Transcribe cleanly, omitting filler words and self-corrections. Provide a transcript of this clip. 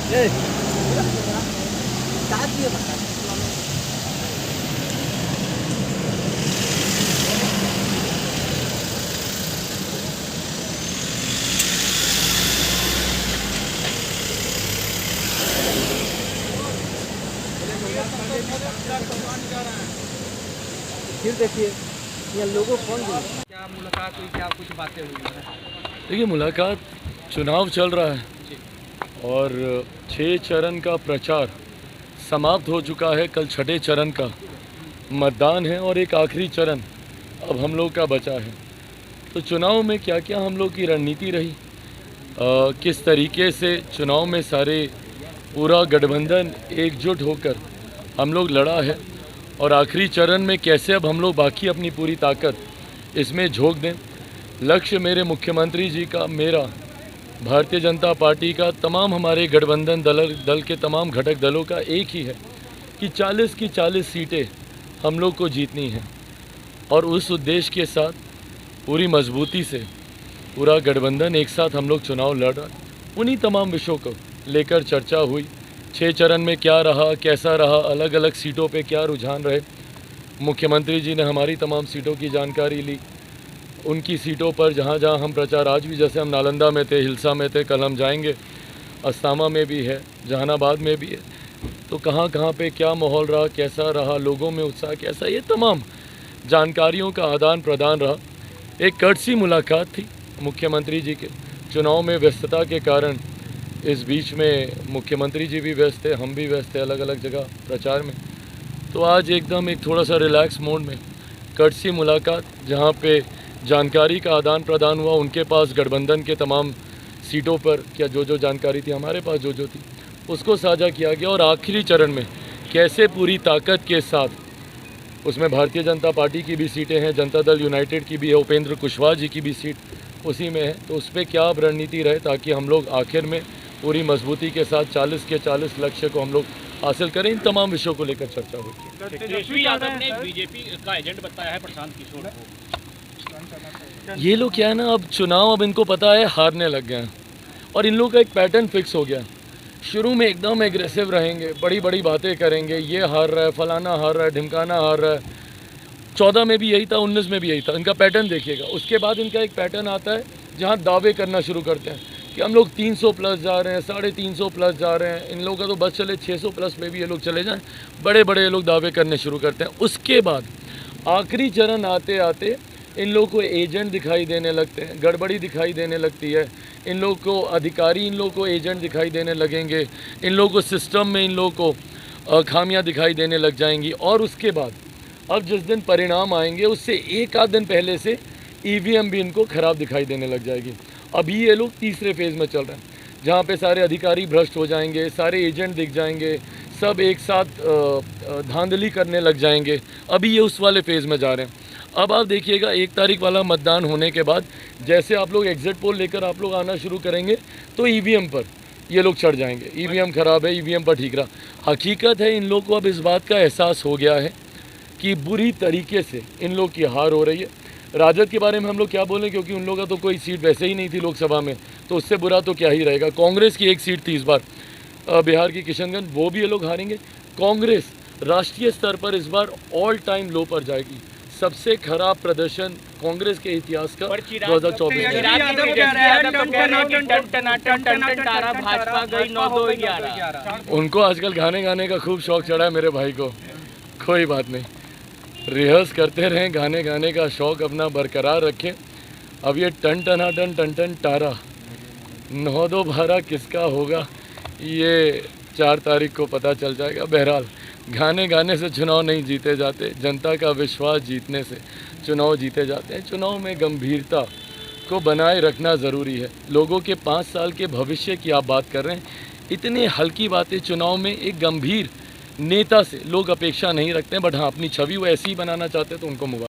फिर देखिए ये लोगों कौन क्या मुलाकात हुई, क्या कुछ बातें हुई है? देखिए, मुलाकात, चुनाव चल रहा है और 6 चरण का प्रचार समाप्त हो चुका है। कल छठे चरण का मतदान है और एक आखिरी चरण अब हम लोग का बचा है। तो चुनाव में क्या क्या हम लोग की रणनीति रही, किस तरीके से चुनाव में सारे पूरा गठबंधन एकजुट होकर हम लोग लड़ा है और आखिरी चरण में कैसे अब हम लोग बाकी अपनी पूरी ताकत इसमें झोंक दें। लक्ष्य मेरे मुख्यमंत्री जी का, मेरा, भारतीय जनता पार्टी का, तमाम हमारे गठबंधन दल के तमाम घटक दलों का एक ही है कि 40 की 40 सीटें हम लोग को जीतनी हैं और उस उद्देश्य के साथ पूरी मजबूती से पूरा गठबंधन एक साथ हम लोग चुनाव लड़ रहा। उन्हीं तमाम विषयों को लेकर चर्चा हुई। 6 चरण में क्या रहा, कैसा रहा, अलग अलग सीटों पे क्या रुझान रहे। मुख्यमंत्री जी ने हमारी तमाम सीटों की जानकारी ली। उनकी सीटों पर जहाँ जहाँ हम प्रचार, आज भी जैसे हम नालंदा में थे, हिलसा में थे, कल हम जाएंगे, अस्तामा में भी है, जहानाबाद में भी है, तो कहाँ कहाँ पे क्या माहौल रहा, कैसा रहा, लोगों में उत्साह कैसा, ये तमाम जानकारियों का आदान प्रदान रहा। एक कर्टसी मुलाकात थी मुख्यमंत्री जी के, चुनाव में व्यस्तता के कारण इस बीच में मुख्यमंत्री जी भी व्यस्त थे, हम भी व्यस्त थे अलग अलग जगह प्रचार में। तो आज एकदम एक थोड़ा सा रिलैक्स मोड में कर्टसी मुलाकात, जहाँ पे जानकारी का आदान प्रदान हुआ। उनके पास गठबंधन के तमाम सीटों पर क्या जो जानकारी थी, हमारे पास जो थी, उसको साझा किया गया। और आखिरी चरण में कैसे पूरी ताकत के साथ, उसमें भारतीय जनता पार्टी की भी सीटें हैं, जनता दल यूनाइटेड की भी है, उपेंद्र कुशवाहा जी की भी सीट उसी में है, तो उस पर क्या रणनीति रहे ताकि हम लोग आखिर में पूरी मजबूती के साथ 40 के 40 लक्ष्य को हम लोग हासिल करें। इन तमाम विषयों को लेकर चर्चा हुई। तेजस्वी यादव ने बीजेपी का एजेंट बताया है प्रशांत किशोर को। ये लोग क्या है ना, अब चुनाव, अब इनको पता है हारने लग गए हैं और इन लोगों का एक पैटर्न फिक्स हो गया। शुरू में एकदम एग्रेसिव रहेंगे, बड़ी बड़ी बातें करेंगे, ये हार रहा है, फलाना हार रहा है, ढिमकाना हार रहा है। 14 में भी यही था, 19 में भी यही था। इनका पैटर्न देखिएगा। उसके बाद इनका एक पैटर्न आता है जहाँ दावे करना शुरू करते हैं कि हम लोग 300 प्लस जा रहे हैं, 350 प्लस जा रहे हैं। इन लोगों का तो बस चले 600 प्लस में भी ये लोग चले जाएं, बड़े बड़े ये लोग दावे करने शुरू करते हैं। उसके बाद आखिरी चरण आते आते इन लोगों को एजेंट दिखाई देने लगते हैं, गड़बड़ी दिखाई देने लगती है। इन लोगों को अधिकारी, इन लोगों को एजेंट दिखाई देने लगेंगे। इन लोगों को सिस्टम में इन लोगों को खामियां दिखाई देने लग जाएंगी। और उसके बाद अब जिस दिन परिणाम आएंगे उससे एक आध दिन पहले से ईवीएम भी इनको ख़राब दिखाई देने लग जाएगी। अभी ये लोग तीसरे फेज़ में चल रहे हैं जहाँ पे सारे अधिकारी भ्रष्ट हो जाएंगे, सारे एजेंट दिख जाएंगे, सब एक साथ धांधली करने लग जाएंगे। अभी ये उस वाले फेज़ में जा रहे हैं। अब आप देखिएगा 1 तारीख वाला मतदान होने के बाद जैसे आप लोग एग्जिट पोल लेकर आप लोग आना शुरू करेंगे तो ईवीएम पर ये लोग चढ़ जाएंगे। ईवीएम ख़राब है, ईवीएम पर ठीक रहा। हकीकत है इन लोग को अब इस बात का एहसास हो गया है कि बुरी तरीके से इन लोग की हार हो रही है। राजद के बारे में हम लोग क्या बोलें, क्योंकि उन लोगों का तो कोई सीट वैसे ही नहीं थी लोकसभा में, तो उससे बुरा तो क्या ही रहेगा। कांग्रेस की एक सीट थी इस बार, बिहार की किशनगंज, वो भी ये लोग हारेंगे। कांग्रेस राष्ट्रीय स्तर पर इस बार ऑल टाइम लो पर जाएगी। सबसे खराब प्रदर्शन कांग्रेस के इतिहास का 2024 उनको आजकल गाने का खूब शौक चढ़ा है मेरे भाई को। कोई बात नहीं, रिहर्स करते रहें, गाने का शौक अपना बरकरार रखें। अब ये टन टन टारा 9-2 12 किसका होगा ये 4 तारीख को पता चल जाएगा। बहरहाल गाने से चुनाव नहीं जीते जाते, जनता का विश्वास जीतने से चुनाव जीते जाते हैं। चुनाव में गंभीरता को बनाए रखना ज़रूरी है। लोगों के 5 साल के भविष्य की आप बात कर रहे हैं, इतनी हल्की बातें चुनाव में एक गंभीर नेता से लोग अपेक्षा नहीं रखते हैं। बट हाँ, अपनी छवि वो ऐसी ही बनाना चाहते हैं तो उनको मुबारक।